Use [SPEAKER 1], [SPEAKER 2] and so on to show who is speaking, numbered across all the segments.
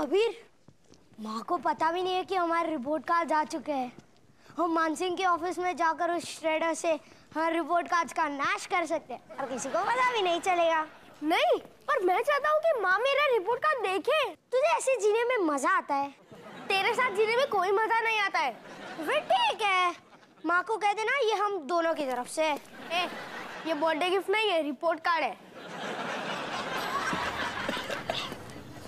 [SPEAKER 1] कबीर, माँ को पता भी नहीं है कि हमारे रिपोर्ट कार्ड आ चुके हैं। हम मानसिंह के ऑफिस में जाकर उस श्रेडर से हर रिपोर्ट कार्ड का नाश कर सकते हैं और किसी को पता भी नहीं चलेगा। नहीं, पर मैं चाहता हूँ कि माँ मेरा रिपोर्ट कार्ड देखे। तुझे ऐसे जीने में मजा आता है? तेरे साथ जीने में कोई मजा नहीं आता है। फिर ठीक है, माँ को कह देना ये हम दोनों की तरफ से। ये बर्थडे गिफ्ट नहीं है, रिपोर्ट कार्ड है।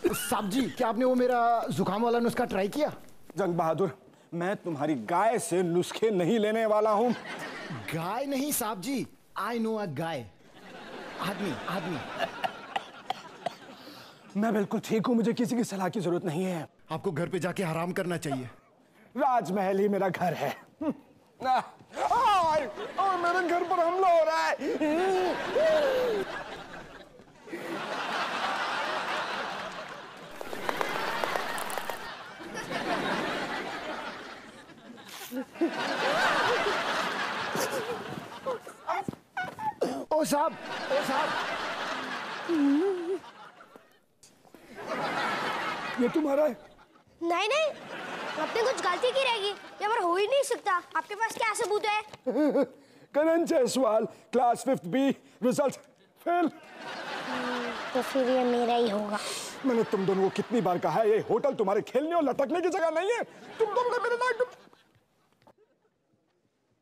[SPEAKER 2] साहब जी, क्या आपने वो मेरा जुकाम वाला नुस्खा ट्राई किया?
[SPEAKER 3] जंग बहादुर, मैं तुम्हारी गाय से नुस्खे नहीं लेने वाला हूँ।
[SPEAKER 2] गाय नहीं साहब जी, आई नो अ गाय। आदमी।
[SPEAKER 3] मैं बिल्कुल ठीक हूँ, मुझे किसी की सलाह की जरूरत नहीं है।
[SPEAKER 2] आपको घर पे जाके आराम करना चाहिए।
[SPEAKER 3] राजमहल ही मेरा घर है। और मेरे घर पर हमला हो रहा है।
[SPEAKER 2] ओ साहब,
[SPEAKER 3] ये तुम्हारा है?
[SPEAKER 1] नहीं, अपने कुछ गलती की रहेगी, ये बार हो ही नहीं सकता। आपके पास क्या सबूत है?
[SPEAKER 3] Karan Jaiswal, class 5th B, result fail.
[SPEAKER 1] तो फिर ये मेरा ही होगा।
[SPEAKER 3] मैंने तुम दोनों को कितनी बार कहा है, ये होटल तुम्हारे खेलने और लटकने की जगह नहीं है। तुम दोनों ने मेरे नाक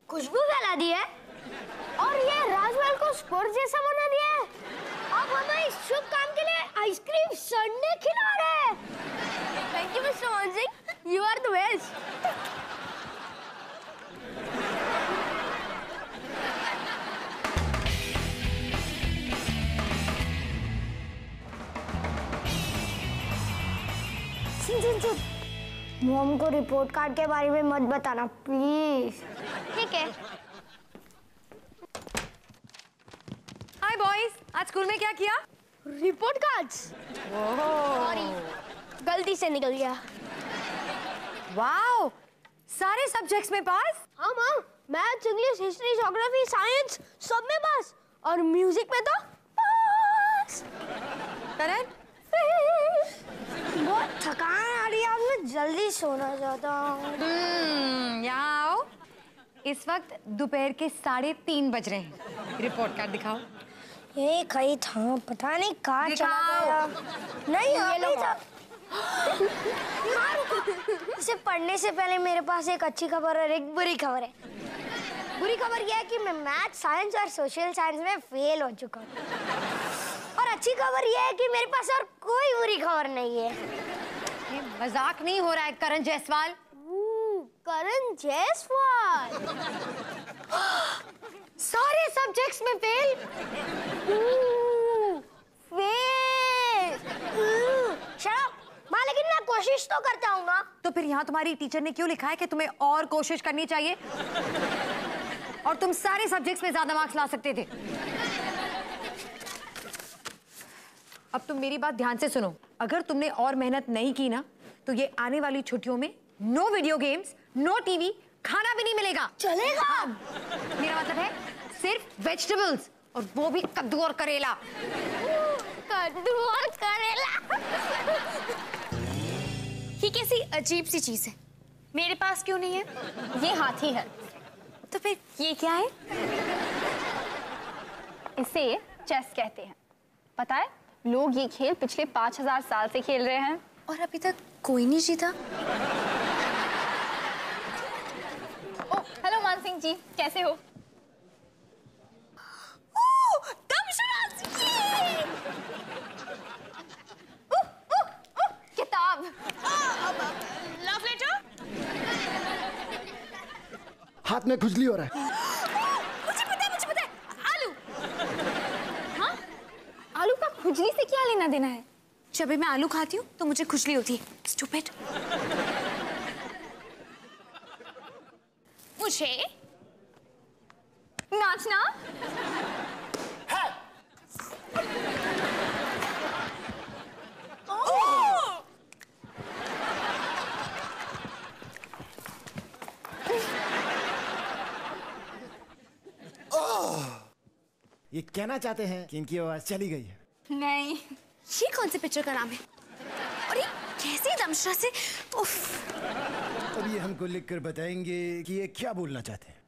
[SPEAKER 1] खुशबू फैला दी है और ये राजमहल को स्पोर्ट जैसा बना दिया है। आप हमें इस शुभ काम के लिए आइसक्रीम सड़ने खिला रहे हैं। Thank you mister Mansingh, you are the best. सुन, मॉम को रिपोर्ट कार्ड के बारे में मत बताना प्लीज। ठीक है।
[SPEAKER 4] हाय बॉयज, आज स्कूल में क्या किया?
[SPEAKER 1] Report cards. सॉरी, गलती से निकल गया।
[SPEAKER 4] वाओ, सारे सब्जेक्ट्स में पास?
[SPEAKER 1] हाँ माँ, maths, English, history, geography, science सब में पास और म्यूजिक में तो पास।
[SPEAKER 4] करण,
[SPEAKER 1] बहुत थकान आ रही है, अब मैं जल्दी सोना चाहता हूँ।
[SPEAKER 4] यहाँ आओ। इस वक्त दोपहर के 3:30 बज रहे हैं। रिपोर्ट कार्ड दिखाओ।
[SPEAKER 1] ये कहीं था, पता नहीं कहाँ चला गया। नहीं, ये लो। इसे पढ़ने से पहले मेरे पास एक अच्छी खबर और एक बुरी खबर है। बुरी खबर यह है कि मैं मैथ, साइंस और सोशल साइंस में फेल हो चुका हूँ। और अच्छी खबर यह है कि मेरे पास और कोई बुरी खबर नहीं है।
[SPEAKER 4] ये मजाक नहीं हो रहा है करण जायसवाल।
[SPEAKER 1] करण जायसवाल
[SPEAKER 4] सारे सब्जेक्ट्स में फेल।
[SPEAKER 1] शट अप माँ, लेकिन मैं कोशिश तो करता हूँ ना।
[SPEAKER 4] तो फिर यहाँ तुम्हारी टीचर ने क्यों लिखा है कि तुम्हें और कोशिश करनी चाहिए और तुम सारे सब्जेक्ट्स में ज्यादा मार्क्स ला सकते थे। अब तुम मेरी बात ध्यान से सुनो। अगर तुमने और मेहनत नहीं की ना, तो ये आने वाली छुट्टियों में no video games, no TV, खाना भी नहीं मिलेगा।
[SPEAKER 1] चलेगा?
[SPEAKER 4] मेरा मतलब है सिर्फ वेजिटेबल्स, और वो भी कद्दू और करेला।
[SPEAKER 1] कद्दू और करेला।
[SPEAKER 5] ये कैसी अजीब सी चीज है, मेरे पास क्यों नहीं है? ये हाथी है। तो फिर ये क्या है? इसे चेस कहते हैं। पता है, लोग ये खेल पिछले 5000 साल से खेल रहे हैं और अभी तक कोई नहीं जीता। ओ, हेलो मानसिंह जी, कैसे हो? किताब। Love letter.
[SPEAKER 2] हाथ में खुजली हो रहा है।
[SPEAKER 5] मुझे पता है। आलू। हाँ? आलू का खुजली से क्या लेना देना है? जब भी मैं आलू खाती हूँ तो मुझे खुजली होती है। स्टूपिड। मुझे नाचना है।
[SPEAKER 2] ये कहना चाहते हैं कि इनकी आवाज चली गई है।
[SPEAKER 5] नहीं, ये कौन से पिक्चर का नाम है? और ये कैसे तमशा से। उफ।
[SPEAKER 2] अब ये हमको लिखकर बताएंगे कि ये क्या बोलना चाहते हैं।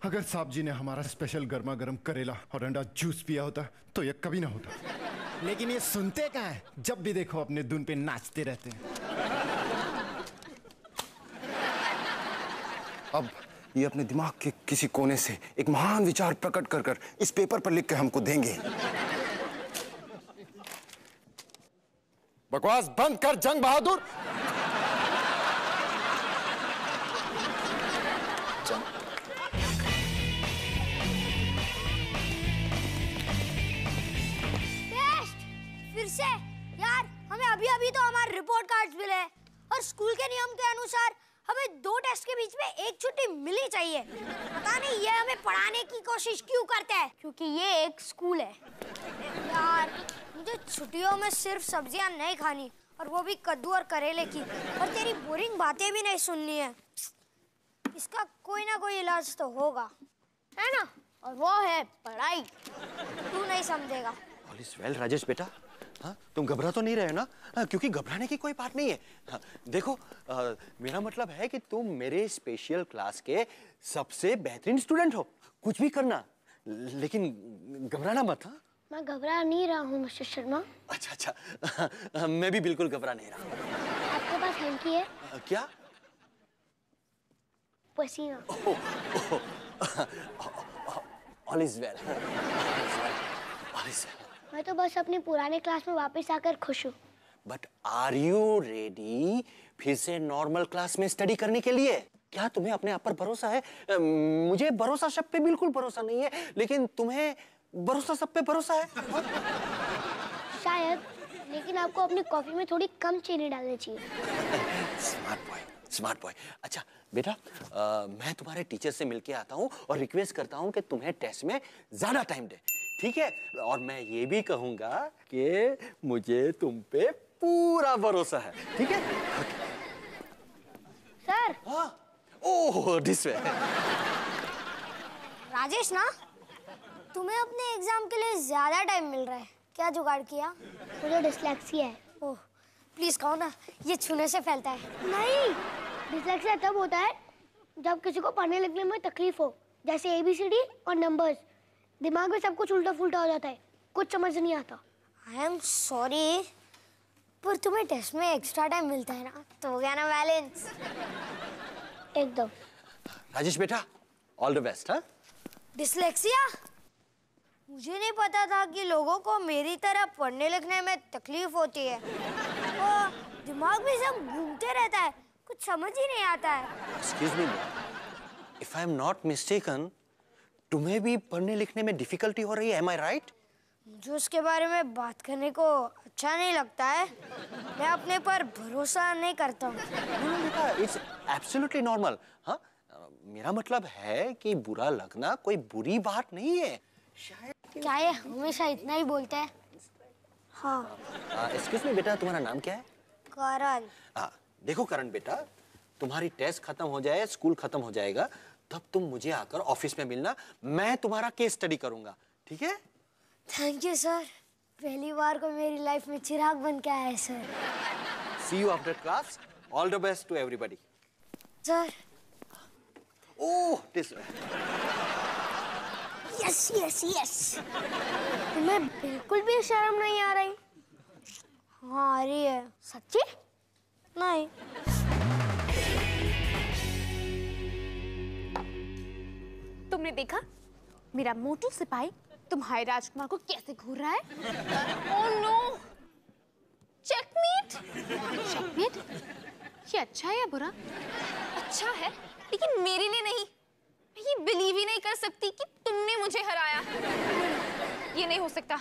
[SPEAKER 2] अगर साहब जी ने हमारा स्पेशल गर्मा गर्म करेला और अंडा जूस पिया होता तो ये कभी ना होता। लेकिन ये सुनते कहाँ है, जब भी देखो अपने धुन पे नाचते रहते हैं। अब ये अपने दिमाग के किसी कोने से एक महान विचार प्रकट कर कर इस पेपर पर लिख के हमको देंगे। बकवास बंद कर जंग बहादुर।
[SPEAKER 1] फिर से यार, हमें अभी अभी तो हमारे रिपोर्ट कार्ड्स मिले और स्कूल के नियम के अनुसार हमें 2 टेस्ट के बीच में एक छुट्टी मिलनी चाहिए। पता नहीं ये हमें पढ़ाने की कोशिश क्यों करते हैं, क्योंकि ये एक स्कूल है। यार मुझे छुट्टियों में सिर्फ सब्जियां नहीं खानी, और वो भी कद्दू और करेले की, और तेरी बोरिंग बातें भी नहीं सुननी है। इसका कोई ना कोई इलाज तो होगा, है ना? और वो है पढ़ाई। तू नहीं समझेगा।
[SPEAKER 6] ऑल इज वेल राजेश बेटा। हाँ, तुम घबरा तो नहीं रहे ना? क्योंकि घबराने की कोई बात नहीं है। हाँ, देखो मेरा मतलब है कि तुम मेरे स्पेशल क्लास के सबसे बेहतरीन स्टूडेंट हो। कुछ भी करना, लेकिन घबराना मत। हाँ,
[SPEAKER 1] मैं घबरा नहीं रहा हूँ मिस्टर शर्मा।
[SPEAKER 6] अच्छा, मैं भी बिल्कुल घबरा नहीं रहा।
[SPEAKER 1] आपके पास हैंकी है?
[SPEAKER 6] क्या?
[SPEAKER 1] पसीना।
[SPEAKER 6] All is well.
[SPEAKER 1] मैं तो बस अपनी पुराने क्लास में वापस आकर खुश हूँ।
[SPEAKER 6] बट आर यू रेडी फिर से नॉर्मल क्लास में स्टडी करने के लिए? क्या तुम्हें अपने आप पर भरोसा है? मुझे भरोसा सब पे बिल्कुल भरोसा नहीं है, लेकिन तुम्हें भरोसा सब पे भरोसा है?
[SPEAKER 1] शायद, लेकिन आपको अपनी कॉफी में थोड़ी कम चीनी डालनी चाहिए।
[SPEAKER 6] Smart boy, smart boy. अच्छा बेटा, मैं तुम्हारे टीचर से मिलके आता हूँ और रिक्वेस्ट करता हूँ कि तुम्हें टेस्ट में ज्यादा टाइम दे, ठीक है? और मैं ये भी कहूंगा कि मुझे तुम पे पूरा भरोसा है, ठीक है?
[SPEAKER 1] सर।
[SPEAKER 6] हाँ, ओह दिस वे।
[SPEAKER 1] राजेश ना, तुम्हें अपने एग्जाम के लिए ज्यादा टाइम मिल रहा है, क्या जुगाड़ किया? मुझे डिस्लेक्सिया है। ओह प्लीज कहो ना, ये छूने से फैलता है। नहीं, डिस्लेक्सिया तब होता है जब किसी को पढ़ने लिखने में तकलीफ हो, जैसे ABCD और नंबर्स। दिमाग में सब कुछ उल्टा फुल्टा हो जाता है, कुछ समझ नहीं आता। आई एम सॉरी, पर तुम्हें टेस्ट में एक्स्ट्रा टाइम मिलता है ना, तो हो गया ना बैलेंस। एकदम।
[SPEAKER 6] राजेश बेटा, ऑल द बेस्ट। हाँ,
[SPEAKER 1] डिस्लेक्सिया? मुझे नहीं पता था कि लोगों को मेरी तरह पढ़ने लिखने में तकलीफ होती है। और दिमाग में सब घूमते रहता है, कुछ समझ ही नहीं आता है।
[SPEAKER 6] Excuse me, if I am not mistaken, तुम्हें भी पढ़ने लिखने में डिफिकल्टी हो रही है, एम आई राइट?
[SPEAKER 1] मुझे उसके बारे में बात करने को अच्छा नहीं लगता है। मैं अपने पर भरोसा नहीं करता हूँ।
[SPEAKER 6] It's absolutely normal. हाँ, मेरा मतलब है कि बुरा लगना कोई बुरी बात नहीं है।
[SPEAKER 1] क्या ये हमेशा इतना ही बोलता है? हाँ।
[SPEAKER 6] एक्सक्यूज मी बेटा, तुम्हारा नाम क्या है?
[SPEAKER 1] करण।
[SPEAKER 6] हाँ, देखो करण बेटा, तुम्हारी टेस्ट खत्म हो जाए, स्कूल खत्म हो जाएगा, तब तुम मुझे आकर ऑफिस में मिलना, मैं तुम्हारा केस स्टडी करूंगा, ठीक है?
[SPEAKER 1] थैंक यू सर, पहली बार को मेरी लाइफ में चिराग बन के आया है sir.
[SPEAKER 6] See you after class, all the best to everybody.
[SPEAKER 1] Sir.
[SPEAKER 6] Oh this.
[SPEAKER 1] Yes yes yes. तुम्हें बिल्कुल भी शर्म नहीं आ रही? हाँ आ रही है। सच्ची? नहीं।
[SPEAKER 5] तुमने देखा मेरा मोटू सिपाही तुम्हारे राजकुमार को कैसे घूर रहा है? Oh no! चेकमेट! चेकमेट? ये अच्छा है या बुरा? अच्छा है, लेकिन मेरे लिए नहीं। मैं ये बिलीव ही नहीं कर सकती कि तुमने मुझे हराया। ये नहीं हो सकता,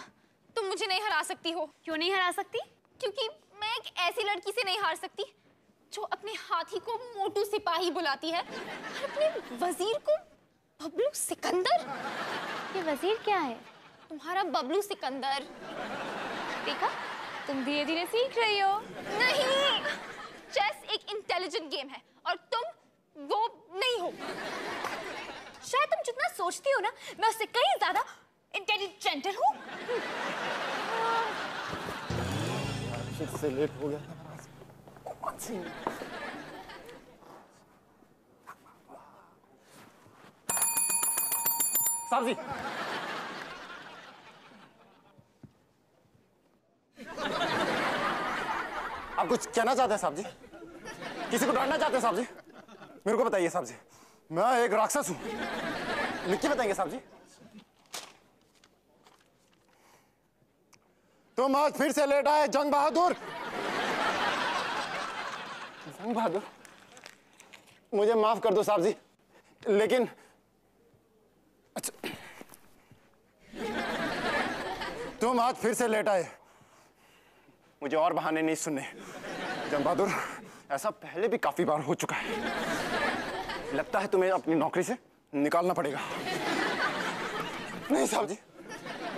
[SPEAKER 5] तुम मुझे नहीं हरा सकती हो। क्यों नहीं हरा सकती? क्योंकि मैं एक ऐसी लड़की से नहीं हार सकती जो अपने हाथी को मोटू सिपाही बुलाती है और अपने वजीर को बबलू सिकंदर। ये वजीर क्या है? तुम्हारा बबलू सिकंदर। देखा, तुम धीरे धीरे सीख रही हो। नहीं, चेस एक इंटेलिजेंट गेम है और तुम वो नहीं हो। शायद तुम जितना सोचती हो ना, मैं उससे कहीं ज्यादा इंटेलिजेंट हूँ।
[SPEAKER 2] से लेट हो गया।
[SPEAKER 3] मानसिंह। साहब जी, आप कुछ कहना चाहते हैं साहब जी? किसी को डांटना चाहते हैं साहब जी? मेरे को बताइए साहब जी, मैं एक राक्षस हूं, लिख के बताएंगे साहब जी? तुम आज फिर से लेट आए जंग बहादुर। जंग बहादुर, मुझे माफ कर दो साहब जी, लेकिन अच्छा, तुम आज फिर से लेट आए, मुझे और बहाने नहीं सुनने। जंग बहादुर, ऐसा पहले भी काफी बार हो चुका है, लगता है तुम्हें अपनी नौकरी से निकालना पड़ेगा। नहीं साहब जी,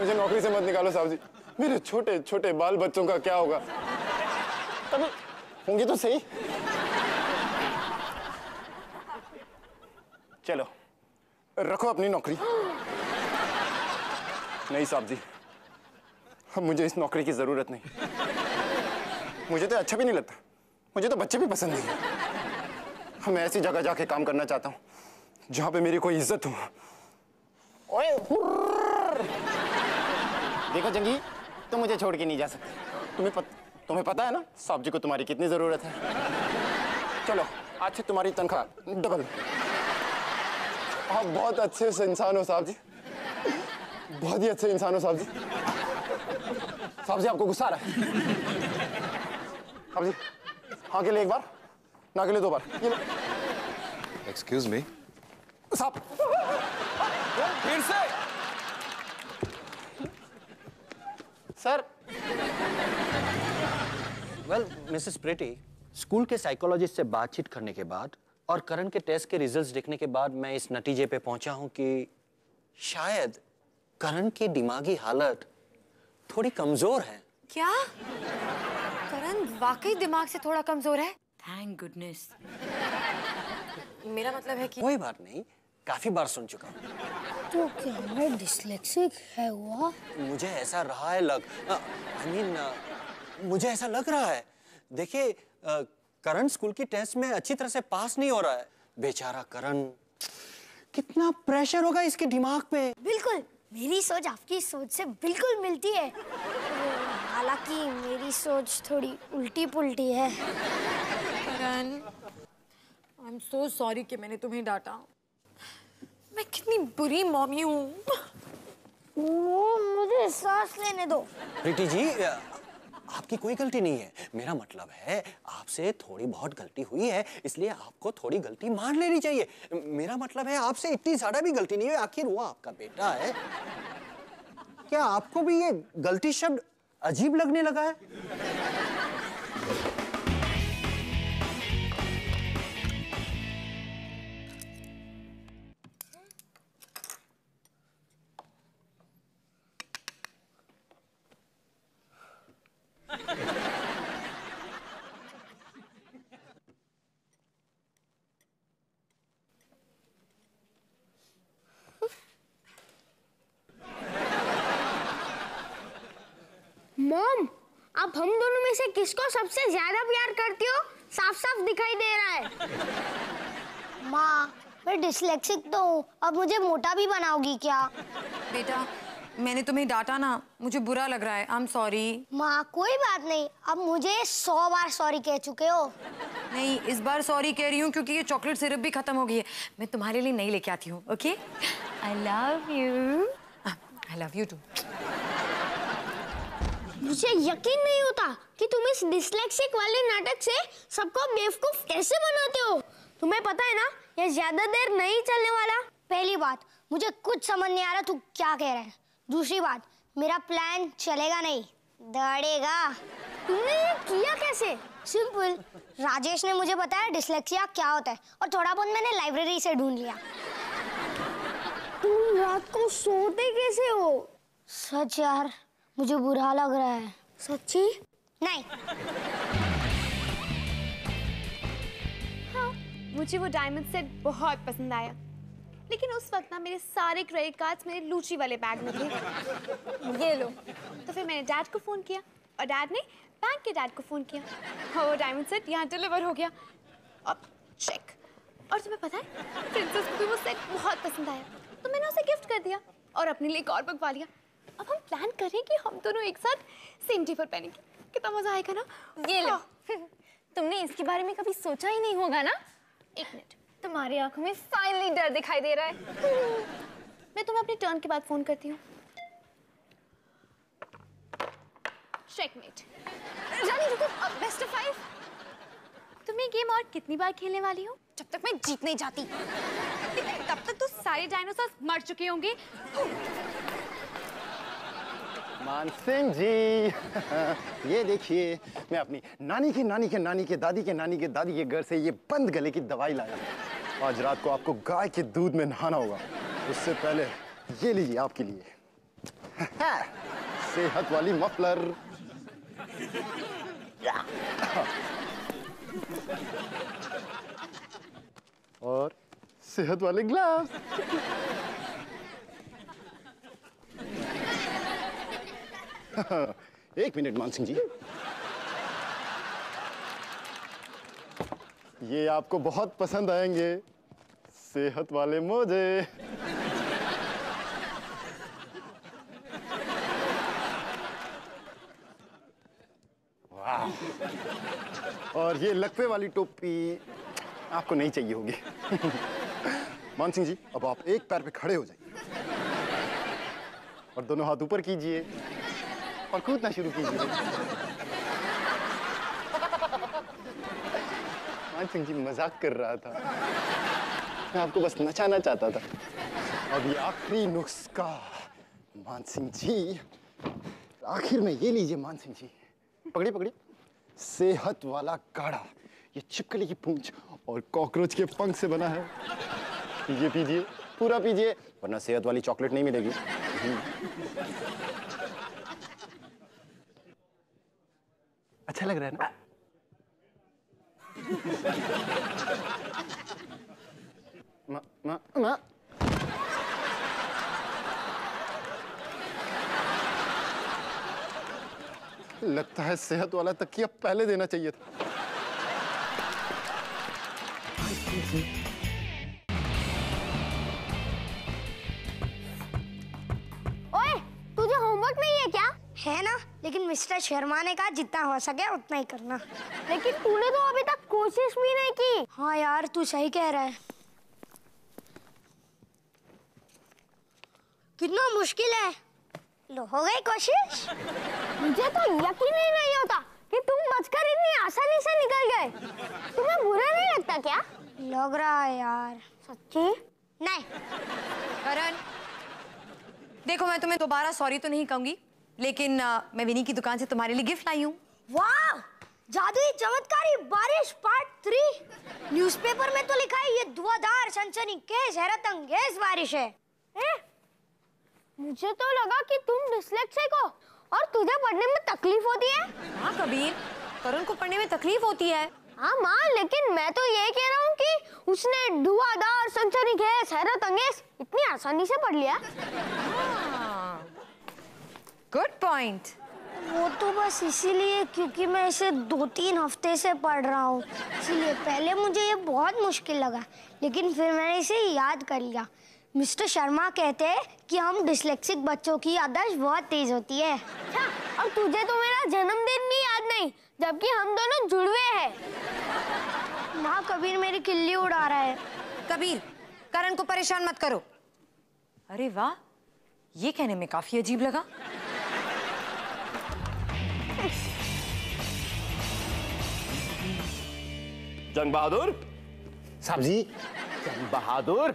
[SPEAKER 3] मुझे नौकरी से मत निकालो साहब जी, मेरे छोटे छोटे बाल बच्चों का क्या होगा? तभी होंगे तो सही। चलो रखो अपनी नौकरी। नहीं साहब जी, अब मुझे इस नौकरी की जरूरत नहीं, मुझे तो अच्छा भी नहीं लगता, मुझे तो बच्चे भी पसंद नहीं। मैं ऐसी जगह जाके काम करना चाहता हूं जहां पे मेरी कोई इज्जत हो। ओए देखो जंगी, तुम मुझे छोड़ के नहीं जा सकते, तुम्हें पता है ना साहब जी को तुम्हारी कितनी जरूरत है। चलो आज से तुम्हारी तनख्वाह डबल। आप बहुत अच्छे से इंसान हो साहब जी, बहुत ही अच्छे इंसान हो साहब जी। साहब जी आपको गुस्सा आ रहा है? साहब जी, हाँ के लिए एक बार, ना के लिए 2 बार।
[SPEAKER 7] एक्सक्यूज मी
[SPEAKER 3] साहब,
[SPEAKER 6] फिर से
[SPEAKER 3] sir.
[SPEAKER 6] Well Mrs pretty, school के साइकोलॉजिस्ट से बातचीत करने के बाद और करण के टेस्ट के रिजल्ट्स देखने के बाद मैं इस नतीजे पे पहुंचा हूं कि शायद करण की दिमागी हालत थोड़ी कमजोर है।
[SPEAKER 4] क्या करण वाकई दिमाग से थोड़ा कमजोर है? Thank goodness. मेरा मतलब है कि
[SPEAKER 6] कोई बात नहीं, काफी बार सुन चुका हूं।
[SPEAKER 1] तो क्या मैं डिस्लेक्सिक है हुआ?
[SPEAKER 6] मुझे ऐसा रहा है मुझे ऐसा लग रहा है। देखिए करण स्कूल की टेस्ट में अच्छी तरह से पास नहीं हो रहा है। बेचारा करण, कितना प्रेशर होगा इसके दिमाग पे।
[SPEAKER 1] बिल्कुल, मेरी सोच आपकी सोच से बिल्कुल मिलती है, हालांकि मेरी सोच थोड़ी उल्टी पुल्टी है।
[SPEAKER 4] करण, आई एम सो सॉरी कि मैंने तुम्हें डांटा। मैं कितनी बुरी मॉमी हूँ।
[SPEAKER 1] मुझे सांस लेने दो।
[SPEAKER 6] प्रीति जी, आपकी कोई गलती नहीं है। मेरा मतलब है आपसे थोड़ी बहुत गलती हुई है, इसलिए आपको थोड़ी गलती मान लेनी चाहिए। मेरा मतलब है आपसे इतनी ज्यादा भी गलती नहीं है, आखिर वो आपका बेटा है। क्या आपको भी ये गलती शब्द अजीब लगने लगा है?
[SPEAKER 1] मॉम, आप हम दोनों में से किसको सबसे ज्यादा प्यार करती हो? साफ साफ दिखाई दे रहा है। माँ, मैं डिस्लेक्सिक तो हूँ, अब मुझे मोटा भी बनाओगी क्या?
[SPEAKER 4] बेटा, मैंने तुम्हें डांटा ना, मुझे बुरा लग रहा है। I am sorry.
[SPEAKER 1] माँ कोई बात नहीं, अब मुझे 100 बार सॉरी कह चुके हो।
[SPEAKER 4] नहीं, इस बार सॉरी कह रही हूँ क्योंकि ये चॉकलेट सिरप भी खत्म हो गई है। मैं तुम्हारे लिए नहीं लेके आती हूँ। Okay? I love you. I love you too.
[SPEAKER 1] मुझे यकीन नहीं होता कि तुम इस डिस्लेक्सिक वाले नाटक से सबको बेवकूफ कैसे बनाते हो। तुम्हें पता है ना, ये ज्यादा देर नहीं चलने वाला। पहली बात, मुझे कुछ समझ नहीं आ रहा तू क्या कह रहा है। दूसरी बात, मेरा प्लान चलेगा नहीं, दौड़ेगा। तुमने ये किया कैसे? सिंपल, राजेश ने मुझे बताया डिस्लेक्सिया क्या होता है और थोड़ा बहुत मैंने लाइब्रेरी से ढूंढ लिया। तुम रात को सोते कैसे हो? सच यार, मुझे बुरा लग रहा है। सच्ची? नहीं।
[SPEAKER 5] हाँ, मुझे वो डायमंड सेट बहुत पसंद आया, लेकिन उस वक्त ना मेरे सारे क्रेडिट कार्ड्स मेरे लूची वाले बैग में थे। ये लो। तो फिर मैंने डैड को फोन किया और डैड ने बैंक के डैड को फोन किया, वो डायमंड सेट यहाँ डिलीवर हो गया। अब चेक। और तुम्हें पता है, प्रिंसेस को भी वो सेट बहुत पसंद आया, तो मैंने उसे गिफ्ट कर दिया और अपने लिए एक और मंगवा लिया। अब हम प्लान कर रहे हैं कि हम दोनों एक साथ सेम टी पर पहनेंगे। कितना मजा आएगा ना।
[SPEAKER 8] ये लो। तुमने इसके बारे में कभी सोचा ही नहीं होगा ना। एक मिनट, तुम्हारी आंखों में फाइनली डर दिखाई दे रहा है।
[SPEAKER 5] मैं तुम्हें अपनी टर्न के बाद फोन करती हूँ। चेकमेट।
[SPEAKER 8] रानी रुको, बेस्ट ऑफ 5।
[SPEAKER 5] तुम ये गेम और कितनी बार खेलने वाली हो?
[SPEAKER 8] जब तक मैं जीत नहीं जाती।
[SPEAKER 5] तब तक तो सारे डायनासोर मर चुके होंगे।
[SPEAKER 3] मानसिंह जी, ये देखिए, मैं अपनी नानी के नानी के नानी के दादी के नानी के दादी के घर से ये बंद गले की दवाई लाया हूं। आज रात को आपको गाय के दूध में नहाना होगा। उससे पहले ये लीजिए आपके लिए सेहत वाली मफलर। और सेहत वाले ग्लव्स। एक मिनट मानसिंह जी, ये आपको बहुत पसंद आएंगे, सेहत वाले मोजे। वाह, और ये लकवे वाली टोपी आपको नहीं चाहिए होगी। मानसिंह जी, अब आप एक पैर पे खड़े हो जाइए और दोनों हाथ ऊपर कीजिए और कूदना शुरू कीजिए। मानसिंह जी मजाक कर रहा था, मैं आपको बस नचाना चाहता था। अब ये आखिरी नुस्खा मानसिंह जी, आखिर में ये लीजिए मानसिंह जी, पकड़िए पकड़िए, सेहत वाला काढ़ा। ये छिपकली की पूंछ और कॉकरोच के पंख से बना है। पीजिए पीजिए, पूरा पीजिए, वरना सेहत वाली चॉकलेट नहीं मिलेगी। अच्छा लग रहा है ना? मा। लगता है सेहत वाला तकिया पहले देना चाहिए था।
[SPEAKER 1] ओए, तुझे होमवर्क नहीं है क्या? है ना, लेकिन मिस्टर शर्मा ने कहा जितना हो सके उतना ही करना। लेकिन तूने तो अभी तक कोशिश भी नहीं की। हाँ यार, तू सही कह रहा है। कितना मुश्किल है। लो, हो गई कोशिश। मुझे तो यकीन ही नहीं होता कि तुम बचकर इतनी आसानी से निकल गए। तुम्हें बुरा नहीं लगता क्या? लग रहा है यार। सच्ची? नहीं।
[SPEAKER 4] करण, देखो मैं तुम्हें दोबारा सॉरी तो नहीं कहूंगी, लेकिन मैं विनी की दुकान से तुम्हारे लिए गिफ्ट लाई हूँ।
[SPEAKER 1] वाह, जादुई चमत्कारी बारिश पार्ट 3। न्यूज़पेपर में तो लिखा है ये धुआंधार सनसनीखेज हैरत अंगेज बारिश है। मुझे तो लगा कि तुम डिस्लेक्सिक हो और तुझे पढ़ने में तकलीफ होती है।
[SPEAKER 4] हाँ कबीर, करण को पढ़ने में तकलीफ होती है।
[SPEAKER 1] हाँ माँ, लेकिन मैं तो ये कह रहा हूँ कि उसने धुआंधार सनसनीखेज हैरत अंगेज इतनी आसानी से पढ़ लिया।
[SPEAKER 4] Good point.
[SPEAKER 1] वो तो बस इसीलिए क्योंकि मैं इसे 2-3 हफ्ते से पढ़ रहा हूँ, इसीलिए पहले मुझे ये बहुत मुश्किल लगा, लेकिन फिर मैंने इसे याद कर लिया। मिस्टर शर्मा कहते हैं कि हम डिस्लेक्सिक बच्चों की याददाश्त बहुत तेज होती है। अच्छा, और तुझे तो मेरा जन्मदिन भी याद नहीं, जबकि हम दोनों जुड़वे हैं। ना कबीर मेरी किल्ली उड़ा रहा है।
[SPEAKER 4] कबीर, करण को परेशान मत करो। अरे वाह, ये कहने में काफी अजीब लगा।
[SPEAKER 6] जंग बहादुर
[SPEAKER 3] साहब जी,
[SPEAKER 6] जंग बहादुर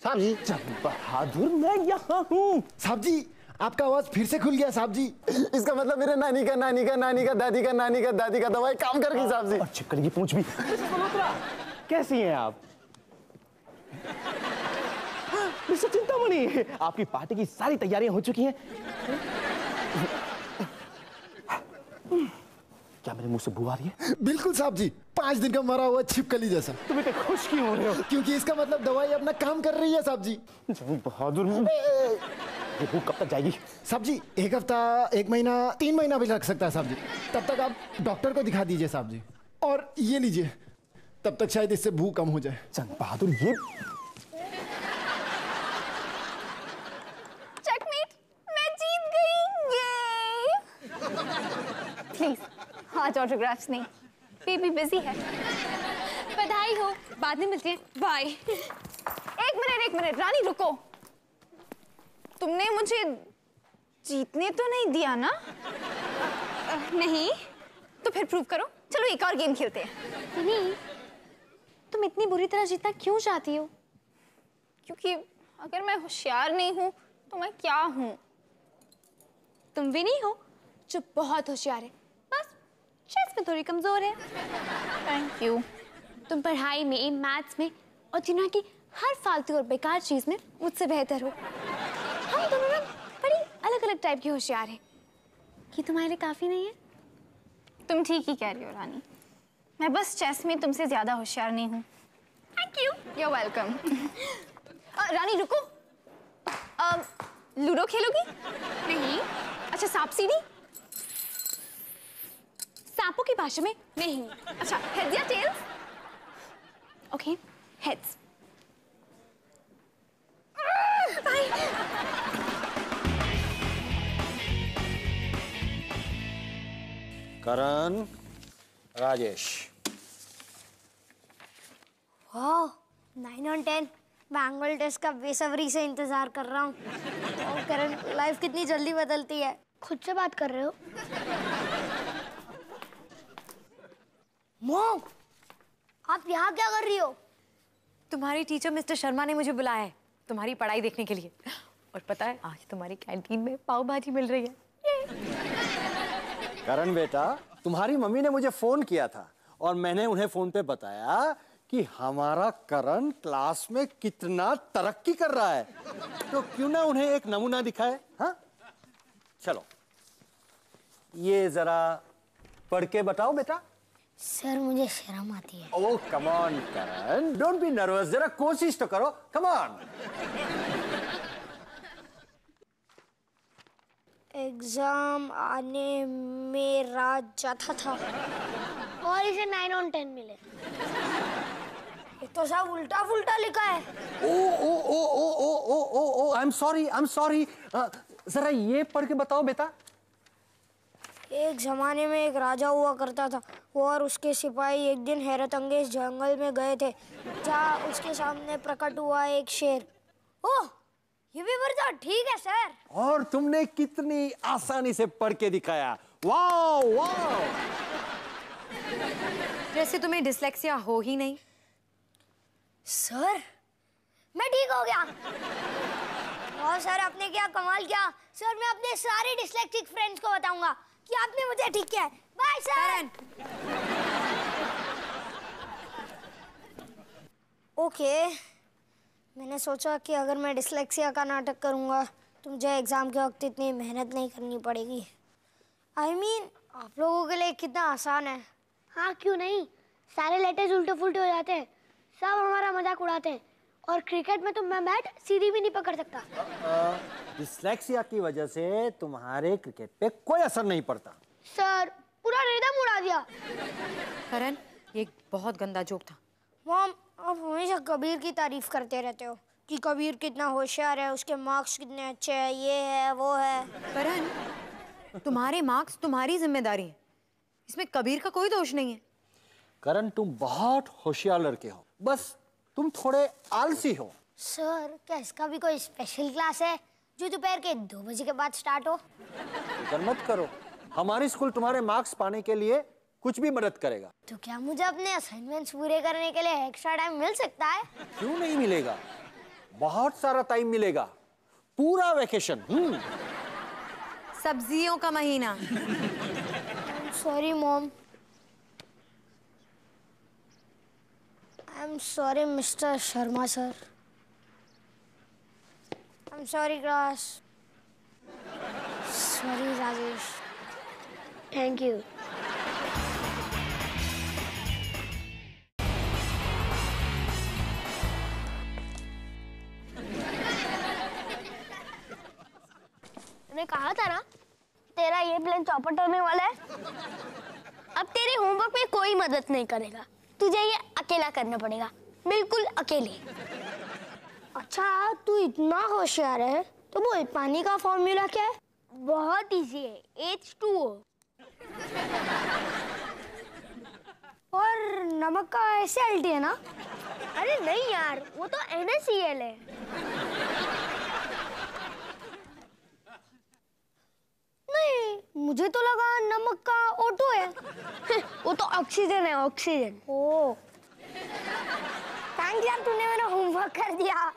[SPEAKER 3] साहब जी,
[SPEAKER 6] जंग बहादुर, मैं यहाँ हूँ।
[SPEAKER 2] साहब जी, आपका आवाज फिर से खुल गया साहब जी।
[SPEAKER 3] इसका मतलब मेरे नानी का नानी का नानी का दादी का नानी का दादी का दवाई काम कर गई साहब जी।
[SPEAKER 6] और छिपकली की पूंछ भी। कैसी हैं आप? मिस्टर चिंतामणि, आपकी पार्टी की सारी तैयारियां हो चुकी हैं। क्या मेरे मुंह से बू आ रही है?
[SPEAKER 2] बिल्कुल साहब जी, 5 दिन का मरा हुआ छिपकली जैसा।
[SPEAKER 6] तुम इतने खुश क्यों हो रहे हो?
[SPEAKER 2] क्योंकि इसका मतलब दवाई अपना काम कर रही है साहब जी।
[SPEAKER 6] जंग बहादुर,
[SPEAKER 3] ये भूख कब तक जाएगी?
[SPEAKER 2] साहब जी 1 हफ्ता, 1 महीना, 3 महीना भी लग सकता है साहब जी। तब तक आप डॉक्टर को दिखा दीजिए साहब जी। और ये लीजिए, तब तक शायद इससे भूख कम हो जाए।
[SPEAKER 3] चंद बहादुर, ये
[SPEAKER 8] चेकमेट, मैं जीत गई। प्लीज आज ऑटोग्राफ्स नहीं, बेबी बिजी है। बधाई हो, बाद में मिलते हैं, बाय। एक मिनट रानी रुको, तुमने मुझे जीतने तो नहीं दिया ना? नहीं, तो फिर प्रूव करो। चलो एक और गेम खेलते हैं। नहीं, तुम इतनी बुरी तरह जीतना क्यों चाहती हो? क्योंकि अगर मैं होशियार नहीं हूं तो मैं क्या हूं? तुम भी नहीं हो जो बहुत होशियार है, बस चेस में थोड़ी कमजोर है। Thank you. तुम पढ़ाई में, मैथ्स में और दुनिया की हर फालतू और बेकार चीज में मुझसे बेहतर हो। हम दोनों ना बड़ी अलग अलग टाइप के होशियार हैं। ये तुम्हारे लिए काफी नहीं है? तुम ठीक ही कह रही हो रानी, मैं बस चेस में तुमसे ज्यादा होशियार नहीं हूँ। Thank you, you are welcome. Rani रुको, लूडो खेलोगी? नहीं। अच्छा सांप सीढ़ी? सांपों की भाषा में नहीं। अच्छा हेड्स या tails? Okay heads.
[SPEAKER 6] Karan, Rajesh.
[SPEAKER 1] वाह 9 on 10। मैं एनुअल टेस्ट का बेसब्री से इंतजार कर रहा हूँ। और करण, लाइफ कितनी जल्दी बदलती है। खुद से बात कर रहे हो? मॉम, आप यहाँ क्या कर रही हो?
[SPEAKER 4] तुम्हारी टीचर मिस्टर शर्मा ने मुझे बुलाया है तुम्हारी पढ़ाई देखने के लिए। और पता है आज तुम्हारी कैंटीन में पाव भाजी मिल रही है।
[SPEAKER 6] करण बेटा, तुम्हारी मम्मी ने मुझे फोन किया था और मैंने उन्हें फोन पे बताया कि हमारा करण क्लास में कितना तरक्की कर रहा है, तो क्यों ना उन्हें एक नमूना दिखाए। हाँ चलो ये जरा पढ़ के बताओ बेटा।
[SPEAKER 1] सर मुझे शर्म आती है।
[SPEAKER 6] Oh come on Karan, don't be nervous, जरा कोशिश तो करो, कम ऑन।
[SPEAKER 1] एग्जाम आने में रात जाता था और इसे 9 on 10 मिले। ये तो सब उल्टा फुल्टा लिखा है।
[SPEAKER 6] ओ ओ ओ ओ ओ ओ ओ ओ आई एम सॉरी। जरा ये पढ़ के बताओ बेटा।
[SPEAKER 1] एक जमाने में एक राजा हुआ करता था। वो और उसके सिपाही एक दिन हैरत अंगेज जंगल में गए थे, जहाँ उसके सामने प्रकट हुआ एक शेर। ओह, ये भी वर्षा ठीक है सर।
[SPEAKER 6] और तुमने कितनी आसानी से पढ़ के दिखाया। Wow wow.
[SPEAKER 4] जैसे तुम्हें डिसलेक्सिया हो ही नहीं।
[SPEAKER 1] सर मैं ठीक हो गया। और सर आपने क्या कमाल किया। सर मैं अपने सारे डिसलेक्सिक फ्रेंड्स को बताऊंगा कि आपने मुझे ठीक किया है। Bye sir. ओके, मैंने सोचा कि अगर मैं डिसलेक्सिया का नाटक करूंगा तो मुझे एग्जाम के वक्त इतनी मेहनत नहीं करनी पड़ेगी। आई मीन आप लोगों के लिए कितना आसान है। हाँ क्यों नहीं, सारे लेटर्स उल्टे फुल्टे हो जाते हैं, सब हमारा मजाक उड़ाते हैं। और क्रिकेट में तो मैं बैट सीधी भी नहीं पकड़ सकता।
[SPEAKER 6] डिसलेक्सिया की वजह से तुम्हारे क्रिकेट पे कोई असर नहीं पड़ता।
[SPEAKER 1] सर पूरा रिदम उड़ा दिया।
[SPEAKER 4] करण ये बहुत गंदा जोक था।
[SPEAKER 1] मॉम आप हमेशा कबीर की तारीफ करते रहते हो कि कबीर कितना होशियार है, उसके मार्क्स कितने अच्छे हैं, ये है वो है।
[SPEAKER 4] करण तुम्हारे मार्क्स तुम्हारी जिम्मेदारी है, इसमें कबीर का कोई दोष नहीं है।
[SPEAKER 6] करण तुम बहुत होशियार लड़के हो, बस तुम थोड़े आलसी हो।
[SPEAKER 1] सर क्या इसका भी कोई स्पेशल क्लास है जो दोपहर के 2 बजे के बाद स्टार्ट हो?
[SPEAKER 6] फिक्र मत करो, हमारी स्कूल तुम्हारे मार्क्स पाने के लिए कुछ भी मदद करेगा।
[SPEAKER 1] तो क्या मुझे अपने असाइनमेंट्स पूरे करने के लिए एक्स्ट्रा टाइम मिल सकता है?
[SPEAKER 6] क्यों नहीं मिलेगा, बहुत सारा टाइम मिलेगा, पूरा वेकेशन।
[SPEAKER 4] सब्जियों का महीना।
[SPEAKER 1] Sorry mom. I'm sorry, Mr. Sharma, sir. I'm sorry, class. Sorry, Rajesh. Thank you. तूने कहा था ना तेरा ये प्लान चौपट होने वाला है। अब तेरे होमवर्क में कोई मदद नहीं करेगा, तुझे ये अकेला करना पड़ेगा, बिल्कुल अकेले। अच्छा तू इतना होशियार है तो बोल पानी का फॉर्मूला क्या है? बहुत इजी है, H2O। और नमक का SALT है ना? अरे नहीं यार, वो तो NaCl है। नहीं, मुझे तो लगा नमक का O2 है। वो तो ऑक्सीजन है, ऑक्सीजन। ओ थैंक्स यार, तूने मेरा होमवर्क कर दिया।